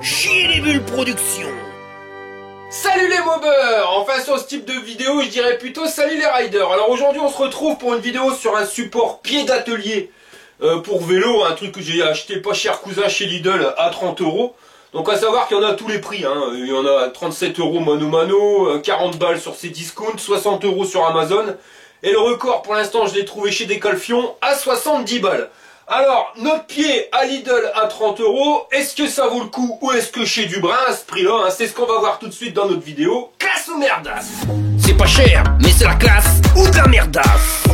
Chier les bulles production. Salut les mobeurs. Enfin sur ce type de vidéo je dirais plutôt salut les riders. Alors aujourd'hui on se retrouve pour une vidéo sur un support pied d'atelier pour vélo, un truc que j'ai acheté pas cher cousin chez Lidl à 30 €. Donc à savoir qu'il y en a à tous les prix, hein. Il y en a à 37 € mano, 40 balles sur Cdiscount, 60 € sur Amazon. Et le record pour l'instant je l'ai trouvé chez Decalfion à 70 balles. Alors, notre pied à Lidl à 30 €, est-ce que ça vaut le coup ou est-ce que chez Dubrin à ce prix-là, hein, c'est ce qu'on va voir tout de suite dans notre vidéo. Classe ou merdasse? C'est pas cher, mais c'est la classe ou de la merdasse.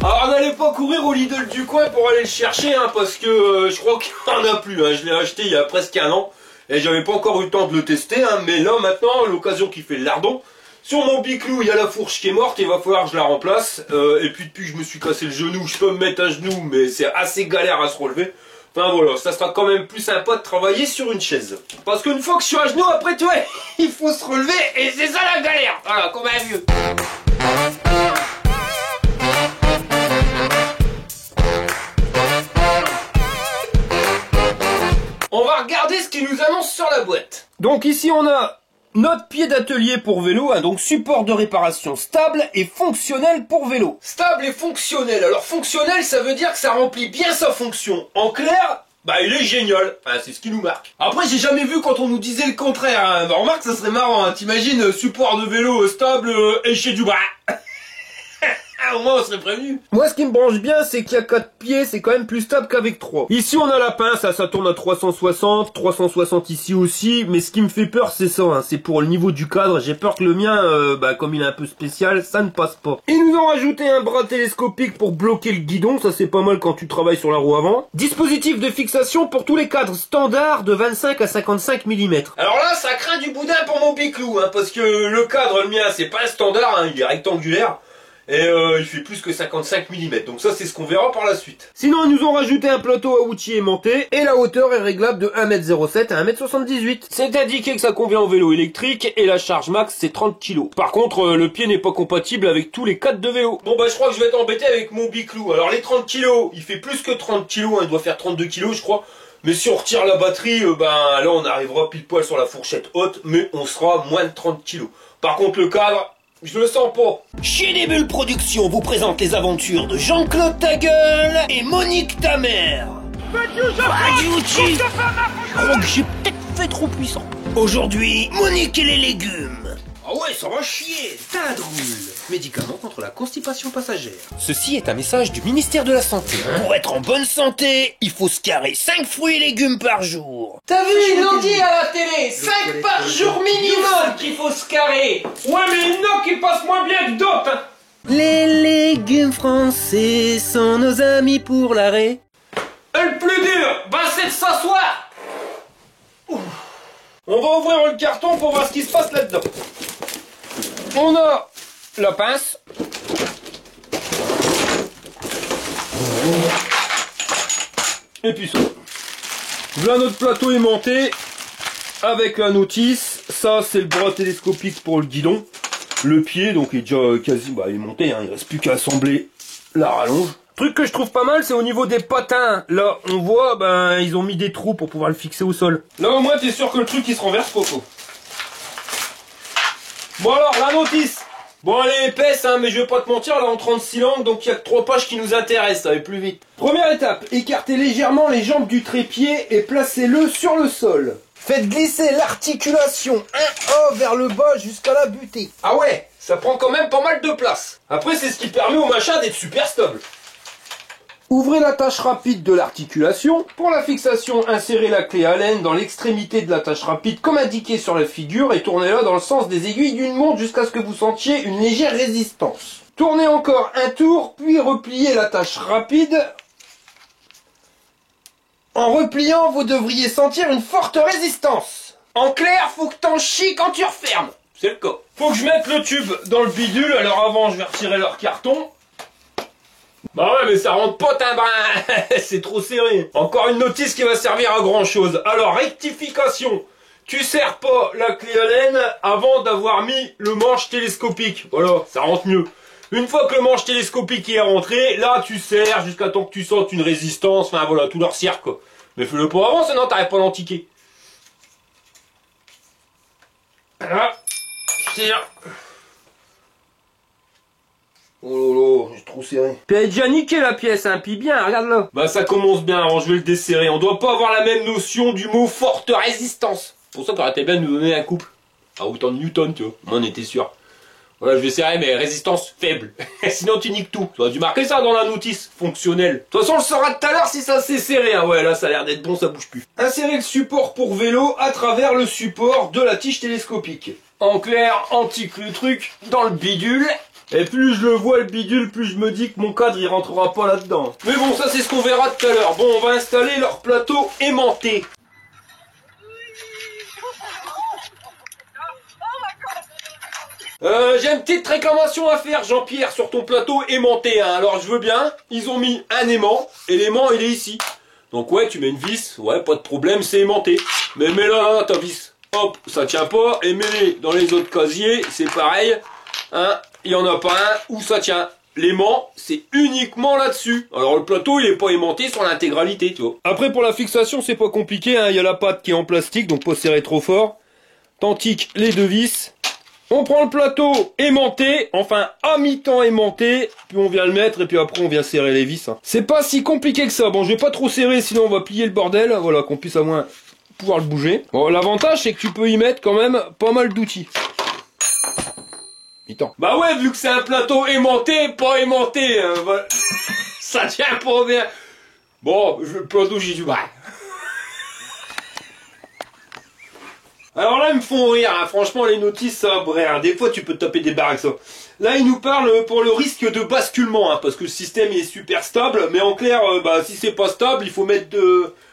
Alors n'allez pas courir au Lidl du coin pour aller le chercher, hein, parce que je crois qu'il n'y en a plus. Hein. Je l'ai acheté il y a presque un an et j'avais pas encore eu le temps de le tester. Hein, mais là maintenant, l'occasion qui fait le lardon. Sur mon biclou, il y a la fourche qui est morte, il va falloir que je la remplace. Et puis depuis que je me suis cassé le genou, je peux me mettre à genoux, mais c'est assez galère à se relever. Enfin voilà, ça sera quand même plus sympa de travailler sur une chaise. Parce qu'une fois que je suis à genoux, après toi, il faut se relever et c'est ça la galère. Voilà, comme un vieux. On va regarder ce qu'il nous annonce sur la boîte. Donc ici on a notre pied d'atelier pour vélo, hein, donc support de réparation stable et fonctionnel pour vélo. Stable et fonctionnel. Alors fonctionnel, ça veut dire que ça remplit bien sa fonction. En clair, bah il est génial. Enfin, c'est ce qui nous marque. Après, j'ai jamais vu quand on nous disait le contraire. Hein. Bah, remarque, ça serait marrant. Hein. T'imagines, support de vélo stable et chez Dubrin. Au moins on serait prévenu. Moi ce qui me branche bien c'est qu'il y a 4 pieds, c'est quand même plus stable qu'avec 3. Ici on a la pince, ça tourne à 360 ici aussi, mais ce qui me fait peur c'est ça, hein, c'est pour le niveau du cadre, j'ai peur que le mien, comme il est un peu spécial, ça ne passe pas. Ils nous ont rajouté un bras télescopique pour bloquer le guidon, ça c'est pas mal quand tu travailles sur la roue avant. Dispositif de fixation pour tous les cadres standards de 25 à 55 mm. Alors là ça craint du boudin pour mon biclou, hein, parce que le cadre, le mien c'est pas un standard, hein, il est rectangulaire. Et il fait plus que 55 mm, donc ça c'est ce qu'on verra par la suite. Sinon ils nous ont rajouté un plateau à outils aimanté, et la hauteur est réglable de 1,07 m à 1,78 m. C'est indiqué que ça convient au vélo électrique, et la charge max c'est 30 kg. Par contre le pied n'est pas compatible avec tous les cadres de vélo. Bon bah je crois que je vais être embêté avec mon biclou. Alors les 30 kg, il fait plus que 30 kg, hein, il doit faire 32 kg je crois. Mais si on retire la batterie, ben là on arrivera pile poil sur la fourchette haute, mais on sera moins de 30 kg. Par contre le cadre, je le sens pas. Chier les bulles production vous présente les aventures de Jean-Claude Tagueule et Monique Tamer. Je crois que j'ai peut-être fait trop puissant. Aujourd'hui, Monique et les légumes. Ah ouais, ça va chier. Tadroule, médicament contre la constipation passagère. Ceci est un message du ministère de la Santé. Pour être en bonne santé, il faut se carrer 5 fruits et légumes par jour. T'as vu, ils l'ont dit à la télé, 5 par jour minimum qu'il faut se carrer. Ouais, mais il y en a qui passent moins bien que d'autres. Hein. Les légumes français sont nos amis pour l'arrêt. Et le plus dur, bah c'est de s'asseoir. On va ouvrir le carton pour voir ce qui se passe là-dedans. On a la pince. Et puis ça. Là notre plateau aimanté avec la notice. Ça c'est le bras télescopique pour le guidon. Le pied donc il est déjà quasi aimanté, hein, il reste plus qu'à assembler la rallonge. Truc que je trouve pas mal, c'est au niveau des patins. Là, on voit, ils ont mis des trous pour pouvoir le fixer au sol. Là, au moins, t'es sûr que le truc, il se renverse pas, quoi. Bon, alors, la notice. Bon, elle est épaisse, hein, mais je vais pas te mentir, là, en 36 langues, donc il y a que 3 pages qui nous intéressent, ça va plus vite. Première étape, écartez légèrement les jambes du trépied et placez-le sur le sol. Faites glisser l'articulation 1A vers le bas jusqu'à la butée. Ah ouais, ça prend quand même pas mal de place. Après, c'est ce qui permet au machin d'être super stable. Ouvrez l'attache rapide de l'articulation. Pour la fixation, insérez la clé Allen dans l'extrémité de l'attache rapide comme indiqué sur la figure et tournez-la dans le sens des aiguilles d'une montre jusqu'à ce que vous sentiez une légère résistance. Tournez encore un tour, puis repliez l'attache rapide. En repliant, vous devriez sentir une forte résistance. En clair, faut que t'en chies quand tu refermes. C'est le cas. Faut que je mette le tube dans le bidule, alors avant je vais retirer leur carton. Bah ouais, mais ça rentre pas, c'est trop serré. Encore une notice qui va servir à grand chose. Alors, rectification. Tu serres pas la clé Allen avant d'avoir mis le manche télescopique. Voilà, ça rentre mieux. Une fois que le manche télescopique est rentré, là tu serres jusqu'à temps que tu sentes une résistance. Enfin voilà, tout leur serre quoi. Mais fais-le pas avant, sinon t'arrives pas à l'antiquer. Là, je tire. Oh là là, j'ai trop serré. Puis elle est déjà niquée la pièce, hein, puis bien, regarde-la. Bah ça commence bien, alors je vais le desserrer. On doit pas avoir la même notion du mot forte résistance. C'est pour ça t'aurais été bien de nous donner un couple. À autant de Newton, tu vois. Moi on était sûr. Voilà, je vais serrer, mais résistance faible. Sinon tu niques tout. Tu aurais dû marquer ça dans la notice fonctionnelle. De toute façon, on le saura tout à l'heure si ça s'est serré. Hein. Ouais, là ça a l'air d'être bon, ça bouge plus. Insérer le support pour vélo à travers le support de la tige télescopique. En clair, antique le truc dans le bidule. Et plus je le vois le bidule, plus je me dis que mon cadre il rentrera pas là-dedans. Mais bon, ça c'est ce qu'on verra tout à l'heure. Bon, on va installer leur plateau aimanté. J'ai une petite réclamation à faire, Jean-Pierre, sur ton plateau aimanté. Hein. Alors je veux bien, ils ont mis un aimant, et l'aimant il est ici. Donc ouais, tu mets une vis, ouais, pas de problème, c'est aimanté. Mais mets-la là, ta vis. Hop, ça tient pas, et mets-les dans les autres casiers, c'est pareil. Hein, il y en a pas un où ça tient. L'aimant, c'est uniquement là-dessus. Alors le plateau, il est pas aimanté sur l'intégralité, tu vois. Après, pour la fixation, c'est pas compliqué. Hein. Il y a la patte qui est en plastique, donc pas serrer trop fort. T'antiques les deux vis. On prend le plateau aimanté, enfin à mi-temps aimanté, puis on vient le mettre et puis après on vient serrer les vis. Hein. C'est pas si compliqué que ça. Bon, je vais pas trop serrer, sinon on va plier le bordel. Voilà, qu'on puisse au moins pouvoir le bouger. Bon, l'avantage, c'est que tu peux y mettre quand même pas mal d'outils. Bah ouais, vu que c'est un plateau aimanté, pas aimanté, voilà. Ça tient pas bien. Bon, le plateau, j'ai du mal. Alors là, ils me font rire, hein. Franchement, les notices, ça va briller. Des fois, tu peux taper des barres avec ça. Là, ils nous parlent pour le risque de basculement, hein, parce que le système il est super stable, mais en clair, bah, si c'est pas stable, il faut mettre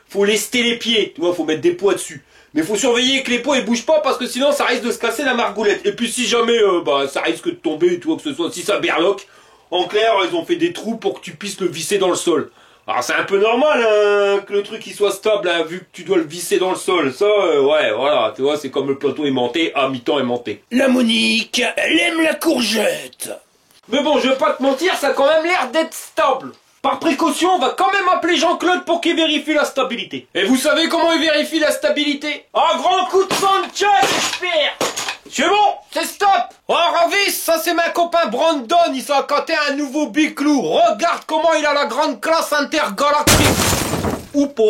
faut lester les pieds, tu vois, faut mettre des poids dessus. Mais faut surveiller que les poids ils bougent pas parce que sinon ça risque de se casser la margoulette. Et puis si jamais bah ça risque de tomber, tu vois, que ce soit si ça berloque, en clair ils ont fait des trous pour que tu puisses le visser dans le sol. Alors c'est un peu normal hein, que le truc il soit stable hein, vu que tu dois le visser dans le sol. Ça ouais voilà, tu vois, c'est comme le plateau aimanté, à mi-temps aimanté. La Monique, elle aime la courgette. Mais bon, je vais pas te mentir, ça a quand même l'air d'être stable. Par précaution, on va quand même appeler Jean-Claude pour qu'il vérifie la stabilité. Et vous savez comment il vérifie la stabilité? Un grand coup de Sanchez, j'espère. C'est bon, c'est stop. Oh Ravis, ça c'est mon copain Brandon, il s'est accoté un nouveau biclou. Regarde comment il a la grande classe intergalactique. Ou pas.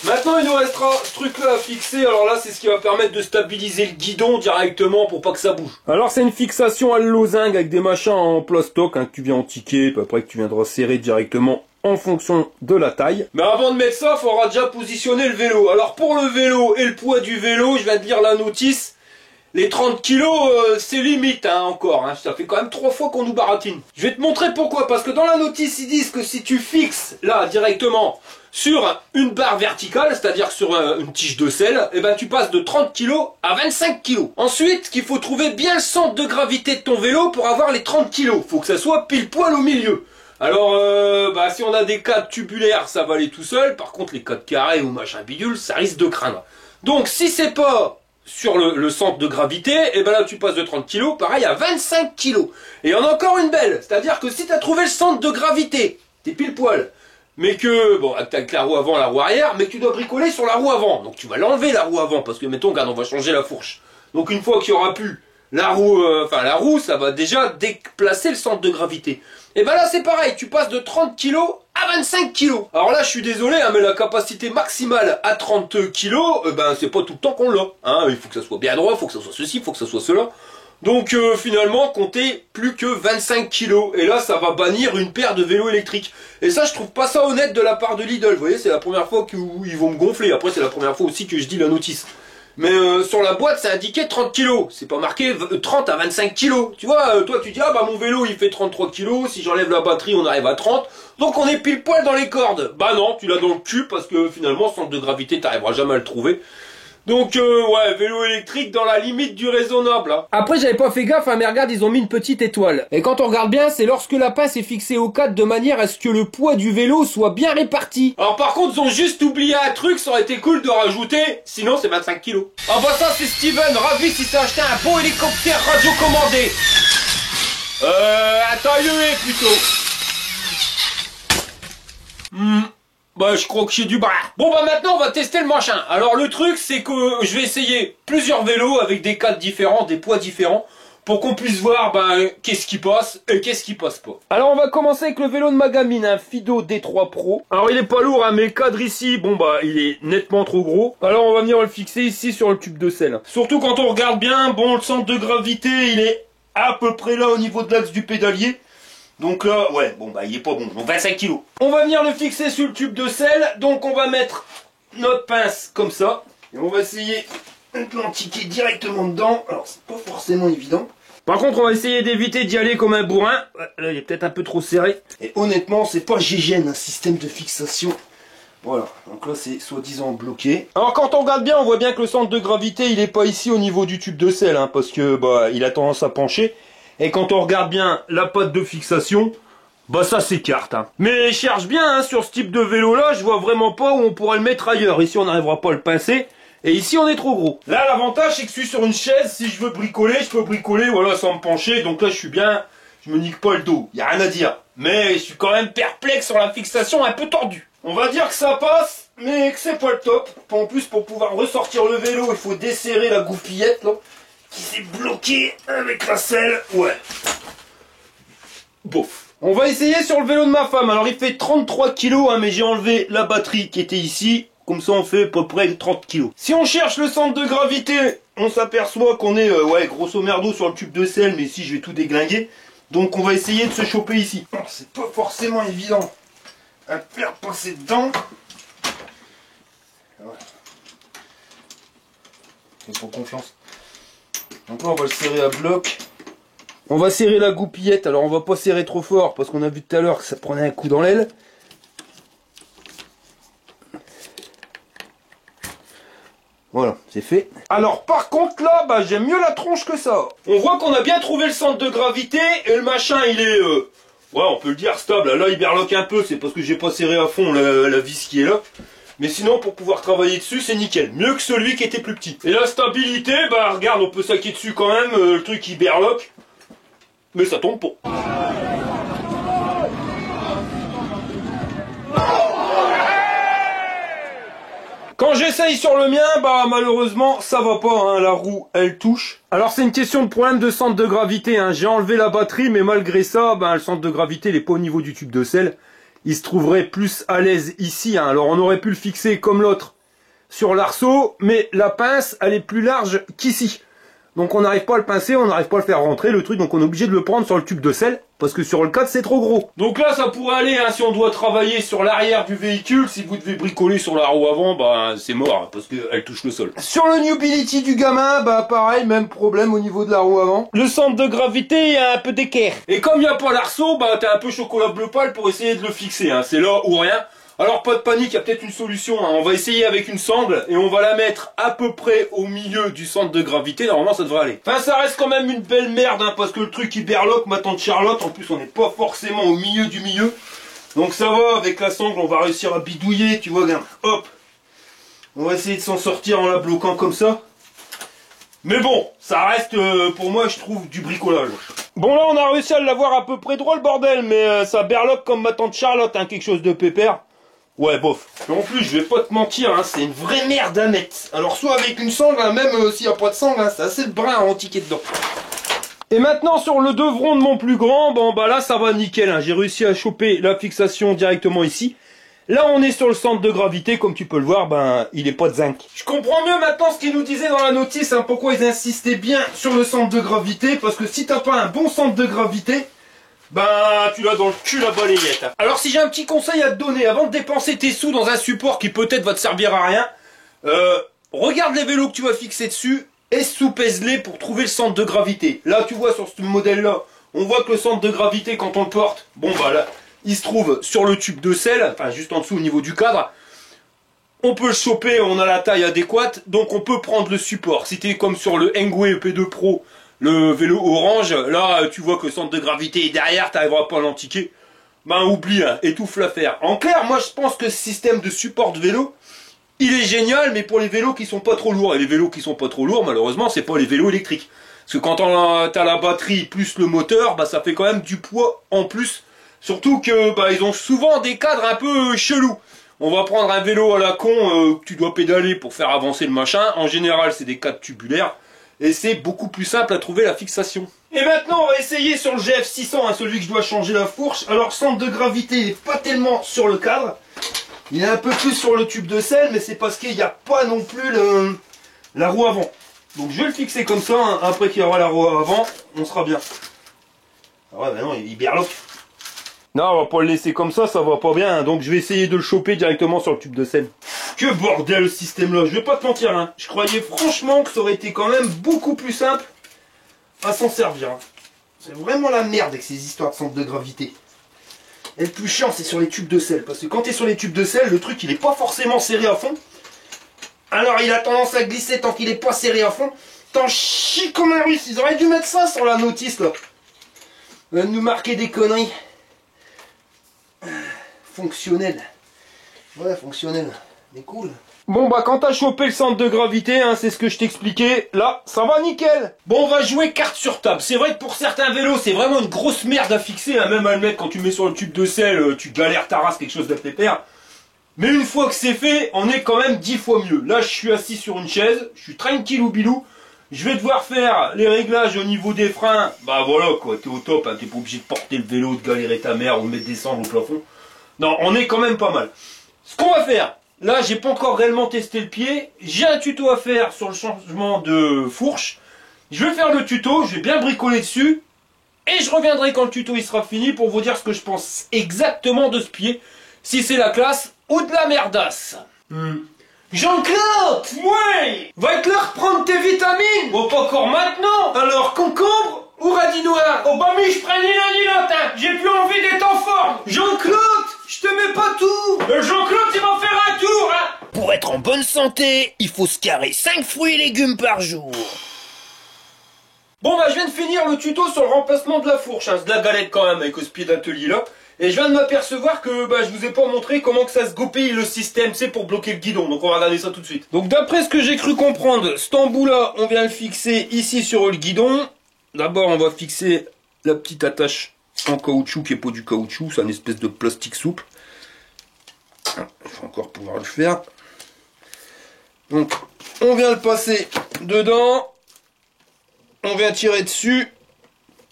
Maintenant il nous restera ce truc là à fixer, alors là c'est ce qui va permettre de stabiliser le guidon directement pour pas que ça bouge. Alors c'est une fixation à losange avec des machins en plastoc hein, que tu viens antiquer, puis après que tu viendras serrer directement en fonction de la taille. Mais avant de mettre ça, il faudra déjà positionner le vélo. Alors pour le vélo et le poids du vélo, je viens de lire la notice, les 30 kilos c'est limite hein, encore, hein. Ça fait quand même 3 fois qu'on nous baratine. Je vais te montrer pourquoi, parce que dans la notice ils disent que si tu fixes là directement sur une barre verticale, c'est-à-dire sur une tige de sel, et ben tu passes de 30 kg à 25 kg. Ensuite, qu'il faut trouver bien le centre de gravité de ton vélo pour avoir les 30 kg. Faut que ça soit pile poil au milieu. Alors, bah, si on a des cadres tubulaires, ça va aller tout seul. Par contre, les cadres carrés ou machin bidule, ça risque de craindre. Donc, si c'est pas sur le centre de gravité, et ben là tu passes de 30 kg, pareil, à 25 kg. Et on a encore une belle, c'est-à-dire que si tu as trouvé le centre de gravité, t'es pile poil. Mais que, bon, avec la roue avant, la roue arrière, mais que tu dois bricoler sur la roue avant. Donc tu vas l'enlever la roue avant, parce que mettons, regarde, on va changer la fourche. Donc une fois qu'il y aura plus la roue, ça va déjà déplacer le centre de gravité. Et ben là c'est pareil, tu passes de 30 kg à 25 kg. Alors là je suis désolé, hein, mais la capacité maximale à 30 kg, ben c'est pas tout le temps qu'on l'a. Hein, il faut que ça soit bien droit, il faut que ça soit ceci, il faut que ça soit cela. Donc finalement, comptez plus que 25 kg. Et là, ça va bannir une paire de vélos électriques. Et ça, je trouve pas ça honnête de la part de Lidl. Vous voyez, c'est la première fois qu'ils vont me gonfler. Après, c'est la première fois aussi que je dis la notice. Mais sur la boîte, c'est indiqué 30 kg. C'est pas marqué 30 à 25 kg. Tu vois, toi, tu dis, ah bah mon vélo, il fait 33 kg. Si j'enlève la batterie, on arrive à 30. Donc on est pile poil dans les cordes. Bah non, tu l'as dans le cul parce que finalement, centre de gravité, t'arriveras jamais à le trouver. Donc ouais, vélo électrique dans la limite du raisonnable. Hein. Après j'avais pas fait gaffe, hein, mais regarde, ils ont mis une petite étoile. Et quand on regarde bien, c'est lorsque la pince est fixée au cadre de manière à ce que le poids du vélo soit bien réparti. Alors par contre, ils ont juste oublié un truc, ça aurait été cool de rajouter, sinon c'est 25 kg. Ah bah ça c'est Steven, ravi si s'est acheté un beau hélicoptère radiocommandé. Un tailleur plutôt. Bah je crois que j'ai du bras. Bon bah maintenant on va tester le machin. Alors le truc c'est que je vais essayer plusieurs vélos avec des cadres différents, des poids différents, pour qu'on puisse voir qu'est-ce qui passe et qu'est-ce qui passe pas. Alors on va commencer avec le vélo de ma gamine, un Fido D3 Pro. Alors il est pas lourd, hein, mais le cadre ici, bon bah il est nettement trop gros. Alors on va venir le fixer ici sur le tube de selle. Surtout quand on regarde bien, bon le centre de gravité il est à peu près là au niveau de l'axe du pédalier. Donc là, ouais, bon bah il est pas bon, donc 25 kg. On va venir le fixer sur le tube de selle, donc on va mettre notre pince comme ça. Et on va essayer de l'entiquer directement dedans. Alors c'est pas forcément évident. Par contre on va essayer d'éviter d'y aller comme un bourrin. Là il est peut-être un peu trop serré. Et honnêtement c'est pas GGN un système de fixation. Voilà, donc là c'est soi-disant bloqué. Alors quand on regarde bien, on voit bien que le centre de gravité il est pas ici au niveau du tube de selle, hein, parce que bah il a tendance à pencher. Et quand on regarde bien la patte de fixation, bah ça s'écarte. Hein. Mais je cherche bien hein, sur ce type de vélo là, je vois vraiment pas où on pourrait le mettre ailleurs. Ici on n'arrivera pas à le pincer. Et ici on est trop gros. Là l'avantage c'est que je suis sur une chaise, si je veux bricoler, je peux bricoler voilà sans me pencher. Donc là je suis bien, je me nique pas le dos, y a rien à dire. Mais je suis quand même perplexe sur la fixation un peu tordue. On va dire que ça passe, mais que c'est pas le top. En plus pour pouvoir ressortir le vélo, il faut desserrer la goupillette là. Qui s'est bloqué avec la selle, ouais. Bof. On va essayer sur le vélo de ma femme. Alors il fait 33 kg, hein, mais j'ai enlevé la batterie qui était ici. Comme ça on fait à peu près 30 kg. Si on cherche le centre de gravité, on s'aperçoit qu'on est, ouais, grosso merdo sur le tube de selle, mais ici je vais tout déglinguer. Donc on va essayer de se choper ici. C'est pas forcément évident à faire passer dedans. Ouais. Fais pas confiance. Donc là on va le serrer à bloc. On va serrer la goupillette, alors on va pas serrer trop fort parce qu'on a vu tout à l'heure que ça prenait un coup dans l'aile. Voilà, c'est fait. Alors par contre là, bah, j'aime mieux la tronche que ça. On voit qu'on a bien trouvé le centre de gravité et le machin il est, ouais on peut le dire stable. Là il berloque un peu, c'est parce que j'ai pas serré à fond la vis qui est là. Mais sinon, pour pouvoir travailler dessus, c'est nickel. Mieux que celui qui était plus petit. Et la stabilité, bah regarde, on peut saquer dessus quand même. Le truc, il berloque. Mais ça tombe pas. Quand j'essaye sur le mien, bah malheureusement, ça va pas. Hein, la roue, elle touche. Alors c'est une question de problème de centre de gravité. Hein. J'ai enlevé la batterie, mais malgré ça, bah, le centre de gravité, il est pas au niveau du tube de selle. Il se trouverait plus à l'aise ici. Hein. Alors on aurait pu le fixer comme l'autre sur l'arceau, mais la pince, elle est plus large qu'ici. Donc on n'arrive pas à le pincer, on n'arrive pas à le faire rentrer le truc, donc on est obligé de le prendre sur le tube de selle, parce que sur le cadre c'est trop gros. Donc là ça pourrait aller, hein, si on doit travailler sur l'arrière du véhicule, si vous devez bricoler sur la roue avant, bah c'est mort, hein, parce qu'elle touche le sol. Sur le Newbility du gamin, bah pareil, même problème au niveau de la roue avant. Le centre de gravité, il y a un peu d'équerre. Et comme il n'y a pas l'arceau, bah t'as un peu chocolat bleu pâle pour essayer de le fixer, hein, c'est là ou rien. Alors pas de panique, il y a peut-être une solution, hein. On va essayer avec une sangle et on va la mettre à peu près au milieu du centre de gravité, normalement ça devrait aller. Enfin ça reste quand même une belle merde, hein, parce que le truc il berloque, ma tante Charlotte, en plus on n'est pas forcément au milieu du milieu. Donc ça va, avec la sangle on va réussir à bidouiller, tu vois, regarde, hop. On va essayer de s'en sortir en la bloquant comme ça. Mais bon, ça reste pour moi je trouve du bricolage. Bon là on a réussi à l'avoir à peu près droit le bordel, mais ça berloque comme ma tante Charlotte, hein, quelque chose de pépère. Ouais, bof. Et en plus, je vais pas te mentir, hein, c'est une vraie merde à mettre. Alors, soit avec une sangle, hein, même s'il n'y a pas de sangle, hein, c'est assez le brin à antiquer dedans. Et maintenant, sur le devron de mon plus grand, bon, bah là, ça va nickel. Hein. J'ai réussi à choper la fixation directement ici. Là, on est sur le centre de gravité, comme tu peux le voir, ben, il est pas de zinc. Je comprends mieux maintenant ce qu'ils nous disaient dans la notice, hein, pourquoi ils insistaient bien sur le centre de gravité, parce que si t'as pas un bon centre de gravité, bah, tu l'as dans le cul la balayette. Alors si j'ai un petit conseil à te donner, avant de dépenser tes sous dans un support qui peut-être va te servir à rien, regarde les vélos que tu vas fixer dessus et soupèse-les pour trouver le centre de gravité. Là tu vois sur ce modèle là, on voit que le centre de gravité quand on le porte, bon bah là, il se trouve sur le tube de selle, enfin juste en dessous au niveau du cadre. On peut le choper, on a la taille adéquate, donc on peut prendre le support. Si t'es comme sur le Engwe EP2 Pro, le vélo orange, là tu vois que le centre de gravité est derrière, t'arriveras pas à l'antiquer. Ben oublie, hein, étouffe l'affaire. En clair, moi je pense que ce système de support de vélo, il est génial, mais pour les vélos qui sont pas trop lourds. Et les vélos qui sont pas trop lourds, malheureusement, c'est pas les vélos électriques. Parce que quand t'as la batterie plus le moteur, bah ça fait quand même du poids en plus. Surtout que bah ils ont souvent des cadres un peu chelous. On va prendre un vélo à la con que tu dois pédaler pour faire avancer le machin. En général, c'est des cadres tubulaires. Et c'est beaucoup plus simple à trouver la fixation. Et maintenant, on va essayer sur le GF600, hein, celui que je dois changer la fourche. Alors, centre de gravité, il n'est pas tellement sur le cadre. Il est un peu plus sur le tube de selle, mais c'est parce qu'il n'y a pas non plus la roue avant. Donc, je vais le fixer comme ça. Hein. Après qu'il y aura la roue avant, on sera bien. Ah ouais, bah non, il berloque. Non, on va pas le laisser comme ça va pas bien. Donc je vais essayer de le choper directement sur le tube de selle. Que bordel ce système là, je vais pas te mentir. Hein. Je croyais franchement que ça aurait été quand même beaucoup plus simple à s'en servir. Hein. C'est vraiment la merde avec ces histoires de centre de gravité. Et le plus chiant c'est sur les tubes de selle. Parce que quand tu es sur les tubes de selle, le truc il est pas forcément serré à fond. Alors il a tendance à glisser tant qu'il est pas serré à fond. T'en chies comme un russe. Ils auraient dû mettre ça sur la notice là. Ils vont nous marquer des conneries. Fonctionnel. Ouais, fonctionnel. Mais cool. Bon bah quand t'as chopé le centre de gravité, hein, c'est ce que je t'expliquais, là, ça va nickel. Bon, on va jouer carte sur table. C'est vrai que pour certains vélos, c'est vraiment une grosse merde à fixer, hein, même à le mettre quand tu mets sur le tube de selle, tu galères ta race, quelque chose de pépère. Mais une fois que c'est fait, on est quand même 10 fois mieux. Là, je suis assis sur une chaise, je suis tranquillou bilou. Je vais devoir faire les réglages au niveau des freins. Bah voilà quoi, t'es au top, hein, t'es pas obligé de porter le vélo, de galérer ta mère ou de mettre des cendres au plafond. Non, on est quand même pas mal. Ce qu'on va faire, là j'ai pas encore réellement testé le pied, j'ai un tuto à faire sur le changement de fourche. Je vais faire le tuto, je vais bien bricoler dessus, et je reviendrai quand le tuto il sera fini pour vous dire ce que je pense exactement de ce pied, si c'est la classe ou de la merdasse. Jean-Claude! Ouais! Va être l'heure de prendre tes vitamines! Bon, pas encore maintenant! Alors, concombre ou radis noir? Oh bah mais je prends ni l'un ni l'autre, hein! J'ai plus envie d'être en forme! Jean-Claude! Je te mets pas tout! Jean-Claude, il va faire un tour, hein! Pour être en bonne santé, il faut se carrer 5 fruits et légumes par jour. Bon bah je viens de finir le tuto sur le remplacement de la fourche, hein. C'est de la galette quand même avec ce pied d'atelier là. Et je viens de m'apercevoir que bah, je vous ai pas montré comment que ça se goupille le système, c'est pour bloquer le guidon. Donc on va regarder ça tout de suite. Donc d'après ce que j'ai cru comprendre, cet embout là, on vient le fixer ici sur le guidon. D'abord on va fixer la petite attache en caoutchouc qui est pas du caoutchouc, c'est une espèce de plastique souple. Je vais encore pouvoir le faire. Donc on vient le passer dedans. On vient tirer dessus.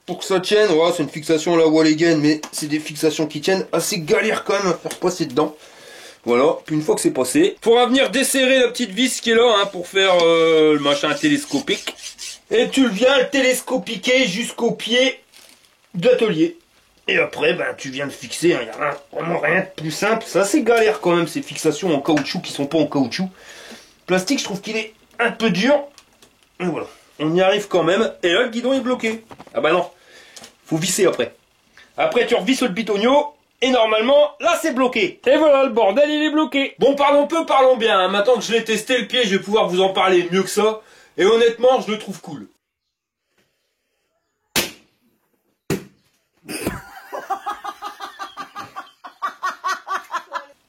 Pour que ça tienne, voilà, c'est une fixation à la wall again, mais c'est des fixations qui tiennent assez galère quand même à faire passer dedans. Voilà, puis une fois que c'est passé, il faudra venir desserrer la petite vis qui est là, hein, pour faire le machin télescopique. Et tu viens le télescopiquer jusqu'au pied d'atelier. Et après, ben, tu viens de fixer, il n'y a vraiment rien de plus simple. C'est assez galère quand même, ces fixations en caoutchouc qui sont pas en caoutchouc. Plastique, je trouve qu'il est un peu dur. Et voilà, on y arrive quand même. Et là, le guidon est bloqué. Ah bah non. Faut visser après. Après, tu revisses le bitonio. Et normalement, là, c'est bloqué. Et voilà, le bordel, il est bloqué. Bon, parlons peu, parlons bien. Hein. Maintenant que je l'ai testé, le pied, je vais pouvoir vous en parler mieux que ça. Et honnêtement, je le trouve cool.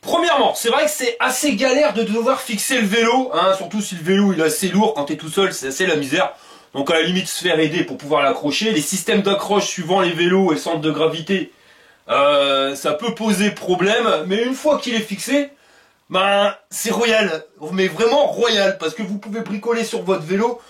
Premièrement, c'est vrai que c'est assez galère de devoir fixer le vélo. Hein, surtout si le vélo, il est assez lourd. Quand t'es tout seul, c'est assez la misère. Donc à la limite se faire aider pour pouvoir l'accrocher. Les systèmes d'accroche suivant les vélos et le centre de gravité, ça peut poser problème. Mais une fois qu'il est fixé, ben c'est royal. Mais vraiment royal. Parce que vous pouvez bricoler sur votre vélo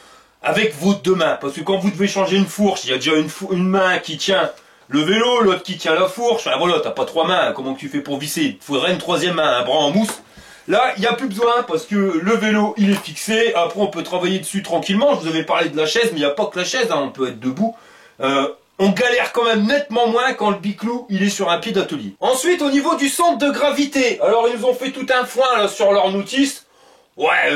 avec vos deux mains. Parce que quand vous devez changer une fourche, il y a déjà une main qui tient le vélo, l'autre qui tient la fourche. Enfin voilà, t'as pas trois mains. Comment tu fais pour visser? Il faudrait une troisième main, un bras en mousse. Là, il n'y a plus besoin parce que le vélo, il est fixé. Après, on peut travailler dessus tranquillement. Je vous avais parlé de la chaise, mais il n'y a pas que la chaise. Hein, on peut être debout. On galère quand même nettement moins quand le biclou, il est sur un pied d'atelier. Ensuite, au niveau du centre de gravité. Alors, ils nous ont fait tout un foin là, sur leur notice. Ouais,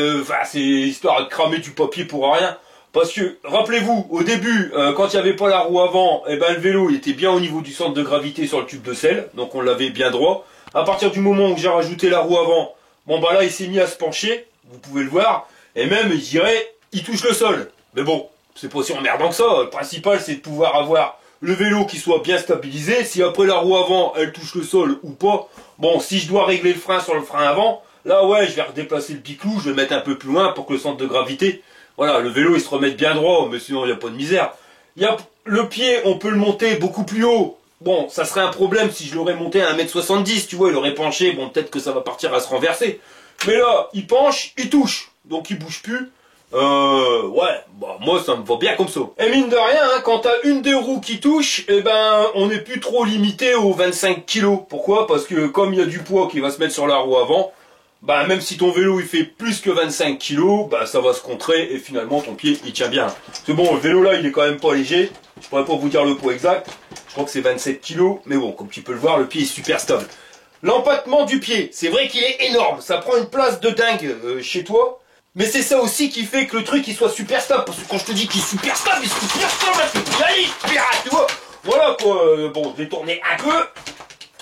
c'est histoire de cramer du papier pour rien. Parce que, rappelez-vous, au début, quand il n'y avait pas la roue avant, eh ben, le vélo, il était bien au niveau du centre de gravité sur le tube de selle. Donc, on l'avait bien droit. À partir du moment où j'ai rajouté la roue avant, bon bah là il s'est mis à se pencher, vous pouvez le voir, et même je dirais, il touche le sol. Mais bon, c'est pas si emmerdant que ça, le principal c'est de pouvoir avoir le vélo qui soit bien stabilisé, si après la roue avant elle touche le sol ou pas, bon si je dois régler le frein sur le frein avant, là ouais je vais redéplacer le biclou, je vais mettre un peu plus loin pour que le centre de gravité, voilà le vélo il se remette bien droit, mais sinon il n'y a pas de misère. Il y a le pied, on peut le monter beaucoup plus haut, Bon, ça serait un problème si je l'aurais monté à 1m70, tu vois, il aurait penché, bon, peut-être que ça va partir à se renverser. Mais là, il penche, il touche, donc il bouge plus. Ouais, bah, moi ça me va bien comme ça. Et mine de rien, hein, quand t'as une des roues qui touche, eh ben, on n'est plus trop limité aux 25 kg. Pourquoi? Parce que comme il y a du poids qui va se mettre sur la roue avant, bah, même si ton vélo il fait plus que 25 kg, bah, ça va se contrer et finalement ton pied il tient bien. C'est bon, le vélo là il est quand même pas léger. Je pourrais pas vous dire le poids exact. Je crois que c'est 27 kg, mais bon, comme tu peux le voir, le pied est super stable. L'empattement du pied, c'est vrai qu'il est énorme. Ça prend une place de dingue chez toi. Mais c'est ça aussi qui fait que le truc il soit super stable. Parce que quand je te dis qu'il est super stable, il est super stable. Tu vois. Voilà quoi. Bon, je vais tourner un peu.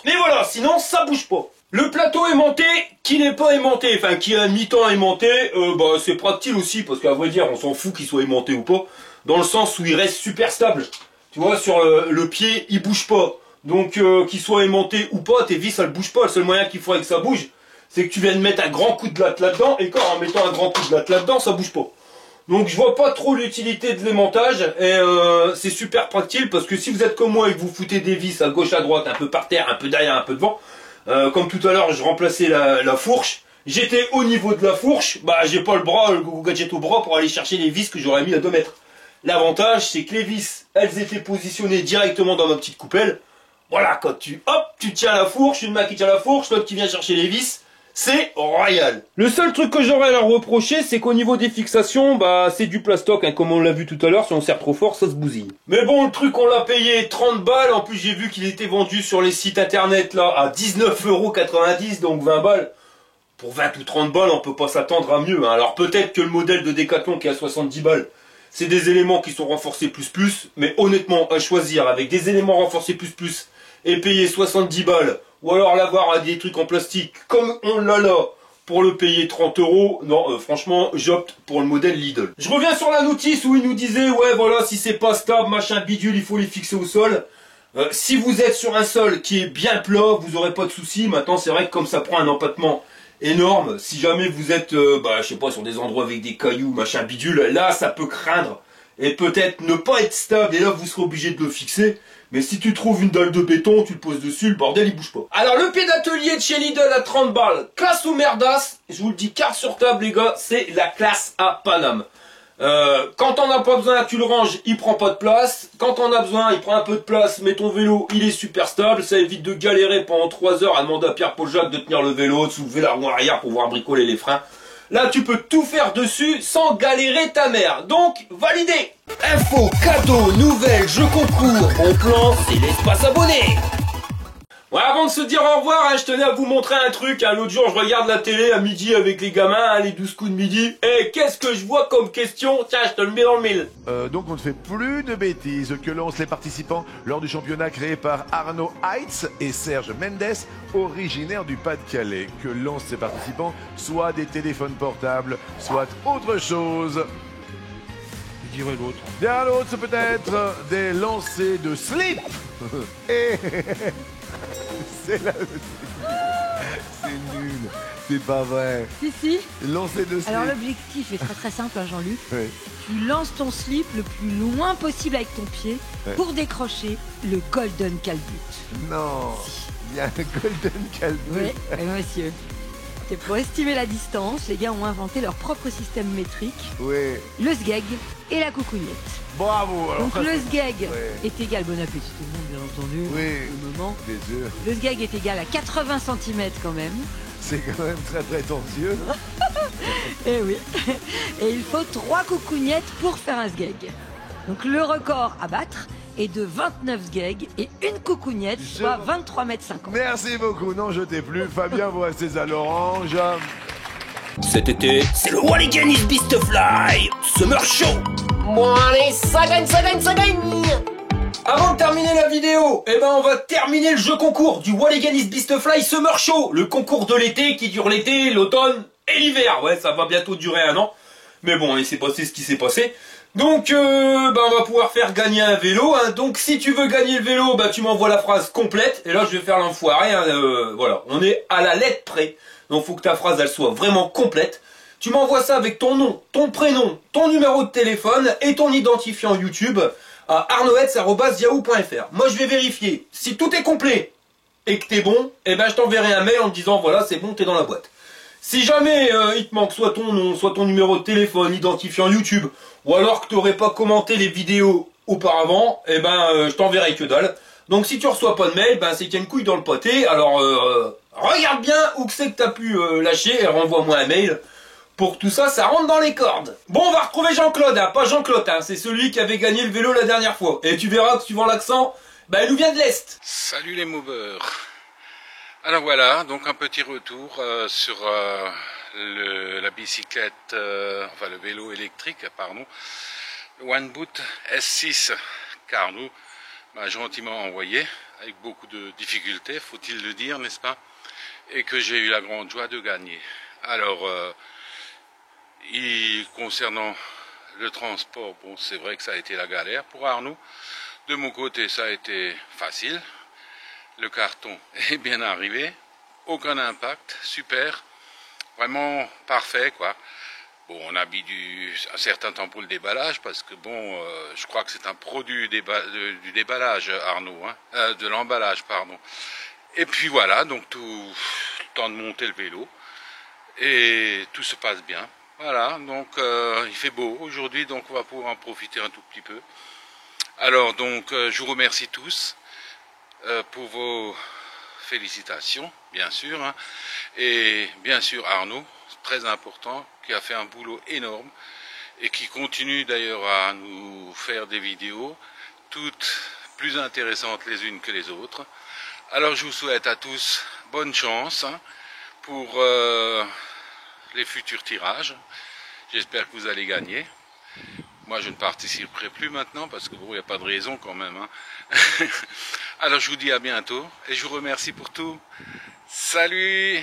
Mais voilà, sinon ça bouge pas. Le plateau aimanté, qui n'est pas aimanté, enfin qui est à mi-temps aimanté, bah c'est pratique aussi. Parce qu'à vrai dire, on s'en fout qu'il soit aimanté ou pas. Dans le sens où il reste super stable. Tu vois, sur le pied, il bouge pas. Donc qu'il soit aimanté ou pas, tes vis, ça ne bouge pas. Le seul moyen qu'il faudrait que ça bouge, c'est que tu viennes mettre un grand coup de latte là-dedans, et quand en mettant un grand coup de latte là-dedans, ça bouge pas. Donc je vois pas trop l'utilité de l'aimantage, et c'est super pratique, parce que si vous êtes comme moi et que vous foutez des vis à gauche à droite, un peu par terre, un peu derrière, un peu devant, comme tout à l'heure je remplaçais la fourche, j'étais au niveau de la fourche, bah j'ai pas le bras, le Google Gadget au bras pour aller chercher les vis que j'aurais mis à 2 mètres. L'avantage c'est que les vis, elles étaient positionnées directement dans ma petite coupelle. Voilà, quand tu tiens la fourche, une main qui tient la fourche, l'autre qui vient chercher les vis. C'est royal. Le seul truc que j'aurais à leur reprocher, c'est qu'au niveau des fixations, bah c'est du plastoc, hein, comme on l'a vu tout à l'heure, si on serre trop fort, ça se bousille. Mais bon, le truc, on l'a payé 30 balles, en plus j'ai vu qu'il était vendu sur les sites internet là à 19,90 €, donc 20 balles. Pour 20 ou 30 balles, on peut pas s'attendre à mieux. Hein. Alors peut-être que le modèle de Decathlon qui est à 70 balles, c'est des éléments qui sont renforcés plus, mais honnêtement, à choisir avec des éléments renforcés plus, et payer 70 balles, ou alors l'avoir à des trucs en plastique, comme on l'a là, pour le payer 30 €, non, franchement, j'opte pour le modèle Lidl. Je reviens sur la notice où il nous disait, ouais, voilà, si c'est pas stable, machin bidule, il faut les fixer au sol. Si vous êtes sur un sol qui est bien plat, vous aurez pas de soucis. Maintenant, c'est vrai que comme ça prend un empattement énorme, si jamais vous êtes, je sais pas, sur des endroits avec des cailloux, machin bidule, là, ça peut craindre. Et peut-être ne pas être stable, et là, vous serez obligé de le fixer. Mais si tu trouves une dalle de béton, tu le poses dessus, le bordel il bouge pas. Alors le pied d'atelier de chez Lidl à 30 balles, classe ou merdasse, je vous le dis carte sur table les gars, c'est la classe à Paname. Quand on n'a pas besoin, tu le ranges, il prend pas de place. Quand on a besoin, il prend un peu de place, mais ton vélo il est super stable, ça évite de galérer pendant 3 heures à demander à Pierre-Paul Jacques de tenir le vélo, de soulever la roue arrière pour pouvoir bricoler les freins. Là, tu peux tout faire dessus sans galérer ta mère. Donc, validé. Info, cadeau, nouvelles, jeux concours, bon plan, c'est l'espace abonné. Ouais, avant de se dire au revoir, hein, je tenais à vous montrer un truc. Hein. L'autre jour, je regarde la télé à midi avec les gamins, hein, les 12 coups de midi. Et qu'est-ce que je vois comme question? Tiens, je te le mets dans le mille. Donc on ne fait plus de bêtises que lancent les participants lors du championnat créé par Arnaud Heitz et Serge Mendes, originaires du Pas-de-Calais. Que lancent ces participants soit des téléphones portables, soit autre chose. Je dirais l'autre. Bien l'autre, c'est peut-être des lancers de slip. Et c'est là. C'est nul. C'est pas vrai. Si. Lancer de slip. Alors l'objectif est très simple, hein, Jean-Luc. Oui. Tu lances ton slip le plus loin possible avec ton pied pour décrocher le Golden Calbut. Non. Il y a un Golden Calbut. Oui, monsieur. Et pour estimer la distance, les gars ont inventé leur propre système métrique. Oui. Le sgeg et la coucougnette. Bravo. Alors, donc le sgeg est égal, bon appétit tout le monde bien entendu, au moment. Des œufs. Le sgeg est égal à 80 cm quand même. C'est quand même très prétentieux. Eh oui. Et il faut 3 coucougnettes pour faire un sgeg. Donc le record à battre est de 29 sgeg et une coucougnette, soit 23,50 m. Merci beaucoup, n'en jetez plus. Fabien, vous restez à l'orange. Cet été, c'est le Walliganis Beast Fly Summer Show. Bon allez, ça gagne. Avant de terminer la vidéo, on va terminer le jeu concours du Walliganis Beast Fly Summer Show. Le concours de l'été qui dure l'été, l'automne et l'hiver. Ouais, ça va bientôt durer 1 an. Mais bon, il s'est passé ce qui s'est passé. Donc, on va pouvoir faire gagner un vélo. Hein. Donc, si tu veux gagner le vélo, tu m'envoies la phrase complète. Et là, je vais faire l'enfoiré. Hein. Voilà, on est à la lettre près. Donc, faut que ta phrase, elle soit vraiment complète. Tu m'envoies ça avec ton nom, ton prénom, ton numéro de téléphone et ton identifiant YouTube à arnohetz@yahoo.fr. Moi je vais vérifier. Si tout est complet et que t'es bon, eh ben je t'enverrai un mail en te disant voilà c'est bon, t'es dans la boîte. Si jamais il te manque soit ton nom, soit ton numéro de téléphone, identifiant YouTube, ou alors que t'aurais pas commenté les vidéos auparavant, eh ben je t'enverrai que dalle. Donc si tu reçois pas de mail, ben c'est qu'il y a une couille dans le pâté. Alors regarde bien où que c'est que t'as pu lâcher et renvoie-moi un mail. Pour que tout ça, ça rentre dans les cordes. Bon, on va retrouver Jean-Claude, hein, pas Jean-Claude, hein, c'est celui qui avait gagné le vélo la dernière fois. Et tu verras que suivant l'accent, bah il nous vient de l'Est. Salut les moveurs. Alors voilà, donc un petit retour sur la bicyclette, enfin le vélo électrique, pardon, One Boot S6 Carnot m'a gentiment envoyé, avec beaucoup de difficultés, faut-il le dire, n'est-ce pas, et que j'ai eu la grande joie de gagner. Alors, concernant le transport, bon, c'est vrai que ça a été la galère pour Arnaud. De mon côté, ça a été facile. Le carton est bien arrivé, aucun impact, super, vraiment parfait, quoi. Bon, on a mis un certain temps pour le déballage, parce que bon, je crois que c'est un produit du déballage, Arnaud, hein, de l'emballage, pardon. Et puis voilà, donc tout le temps de monter le vélo, et tout se passe bien. Voilà, donc il fait beau aujourd'hui, donc on va pouvoir en profiter un tout petit peu. Alors donc, je vous remercie tous pour vos félicitations, bien sûr, hein, et bien sûr Arnaud, très important, qui a fait un boulot énorme et qui continue d'ailleurs à nous faire des vidéos, toutes plus intéressantes les unes que les autres. Alors je vous souhaite à tous bonne chance, hein, pour les futurs tirages. J'espère que vous allez gagner. Moi je ne participerai plus maintenant parce que bon, il n'y a pas de raison quand même, hein. Alors je vous dis à bientôt et je vous remercie pour tout. Salut,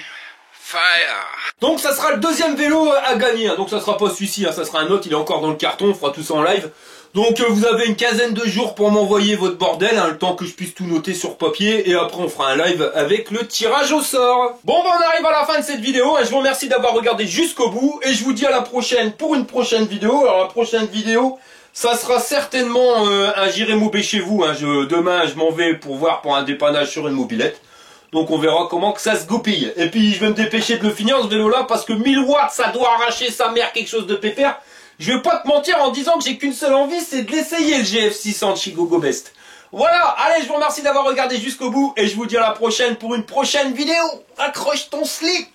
fire. Donc ça sera le deuxième vélo à gagner, hein. Donc ça sera pas celui-ci, hein. Ça sera un autre, il est encore dans le carton, on fera tout ça en live. Donc vous avez une quinzaine de jours pour m'envoyer votre bordel, hein, le temps que je puisse tout noter sur papier, et après on fera un live avec le tirage au sort. Bon ben on arrive à la fin de cette vidéo, hein. Je vous remercie d'avoir regardé jusqu'au bout, et je vous dis à la prochaine pour une prochaine vidéo. Alors la prochaine vidéo, ça sera certainement un j'irai mouber chez vous, hein. Demain je m'en vais pour voir pour un dépannage sur une mobilette. Donc on verra comment que ça se goupille. Et puis je vais me dépêcher de le finir ce vélo là, parce que 1000 watts ça doit arracher sa mère quelque chose de pépère. Je vais pas te mentir en disant que j'ai qu'une seule envie, c'est de l'essayer le GF600 de chez GoGoBest. Voilà, allez, je vous remercie d'avoir regardé jusqu'au bout et je vous dis à la prochaine pour une prochaine vidéo. Accroche ton slip.